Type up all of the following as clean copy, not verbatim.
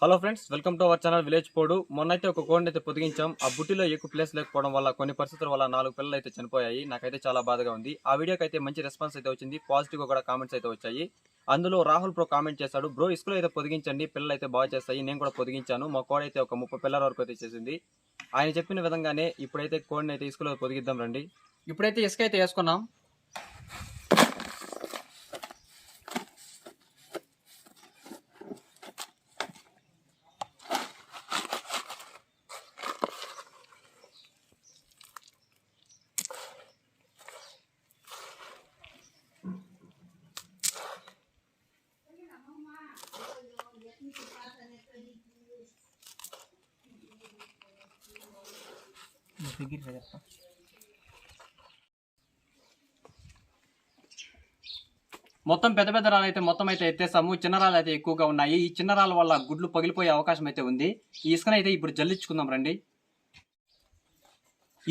Hello friends, welcome to our channel village పోడు. మొన్నైతే ఒక కోడిని అయితే పొదిగించాం. ఆ బుట్టిలో ఎక్కువ ప్లేస్ లేకపోవడం వల్ల కొన్ని పరిస్థితుల వల్ల 4 పిల్లలు అయితే చనిపోయాయి. నాకైతే చాలా బాధగా ఉంది. ఆ వీడియోకి అయితే మంచి రెస్పాన్స్ అయితే వచ్చింది. పాజిటివ్ గా కూడా కామెంట్స్ అయితే వచ్చాయి. అందులో రాహుల్ బ్రో కామెంట్ చేశాడు, బ్రో ఇసుకలో అయితే పొదిగించండి, పిల్లలు అయితే బాగా చేస్తాయి. నేను కూడా పొదిగించాను. మా కోడి అయితే ఒక 30 పిల్లల వరకు అయితే చేసింది. ఆయన చెప్పిన విధంగానే ఇప్పుడైతే కోడిని అయితే ఇసుకలో పొదిగిద్దాం రండి. ఇప్పుడైతే ఇసుక అయితే వేసుకున్నాం. మొత్తం పెద్ద పెద్ద రాళ్ళు అయితే మొత్తం అయితే ఎత్తేసాము. చిన్న రాళ్ళు అయితే ఎక్కువగా ఉన్నాయి. ఈ చిన్న రాళ్ళ వల్ల గుడ్లు పగిలిపోయే అవకాశం అయితే ఉంది. ఈ ఇసుకనైతే ఇప్పుడు జల్లించుకుందాం రండి.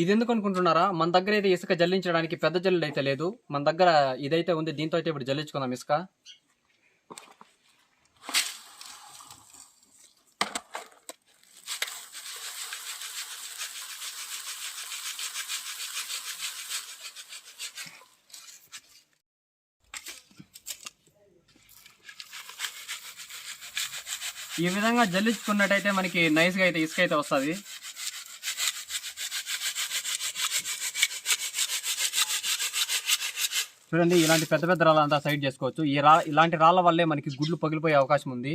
ఇది ఎందుకు అనుకుంటున్నారా? మన దగ్గర అయితే ఇసుక జల్లించడానికి పెద్ద జల్లుడు అయితే లేదు. మన దగ్గర ఇదైతే ఉంది. దీంతో అయితే ఇప్పుడు జల్లించుకుందాం ఇసుక. ఈ విధంగా జల్లించుకున్నట్టయితే మనకి నైస్గా అయితే ఇసుక అయితే వస్తుంది. చూడండి, ఇలాంటి పెద్ద పెద్ద రాళ్ళంతా సైడ్ చేసుకోవచ్చు. ఇలాంటి రాళ్ళ వల్లే మనకి గుడ్లు పగిలిపోయే అవకాశం ఉంది.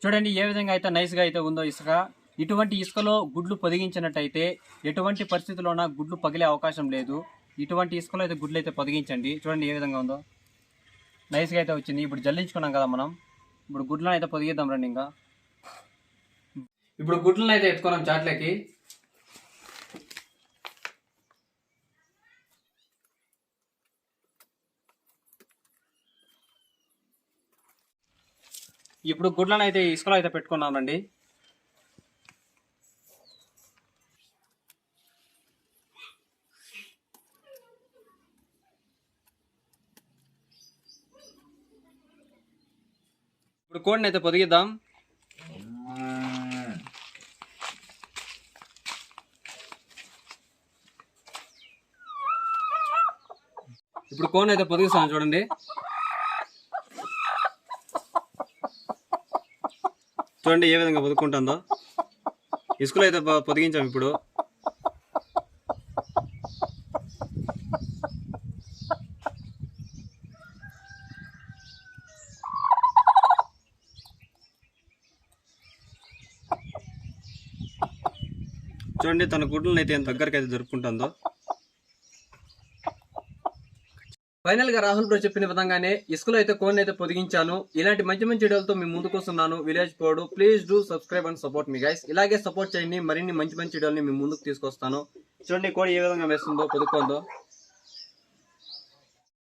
చూడండి ఏ విధంగా అయితే నైస్గా అయితే ఉందో ఇసుక. ఇటువంటి ఇసుకలో గుడ్లు పొదిగించినట్టయితే ఎటువంటి పరిస్థితుల్లోనా గుడ్లు పగిలే అవకాశం లేదు. ఇటువంటి ఇసుకలో అయితే గుడ్లు అయితే పొదిగించండి. చూడండి ఏ విధంగా ఉందో, నైస్గా అయితే వచ్చింది. ఇప్పుడు జల్లించుకున్నాం కదా మనం, ఇప్పుడు గుడ్లను అయితే పొదిగిద్దాం రండి. ఇంకా ఇప్పుడు గుడ్లను అయితే ఎత్తుకున్నాం చాట్లకి. ఇప్పుడు గుడ్లను అయితే ఇసుకలో అయితే పెట్టుకున్నాం రండి. ఇప్పుడు కోడిని అయితే పొదిగిద్దాం. ఇప్పుడు కోడిని అయితే పొదిగిస్తాను చూడండి. చూడండి ఏ విధంగా పొదుక్కుంటుందో. ఇసుకలో అయితే పొదిగించాం. ఇప్పుడు చూడండి తన గుడ్లను అయితే ఎంత దగ్గరికి అయితే జరుపుకుంటుందో. ఫైనల్ గా రాహుల్ బ్రో చెప్పిన విధంగానే ఇసుకలో అయితే కోడిని అయితే పొదిగించాను. ఇలాంటి మంచి మంచి వీడియోలతో మీ ముందుకు వస్తున్నాను. విలేజ్ పోడు, please do subscribe and support me guys. ఇలాగే సపోర్ట్ చేయండి. మరిన్ని మంచి మంచి వీడియోలని మీ ముందుకు తీసుకొస్తాను. చూడండి కోడి ఏ విధంగా వేస్తుందో, పొదుక్కుందో.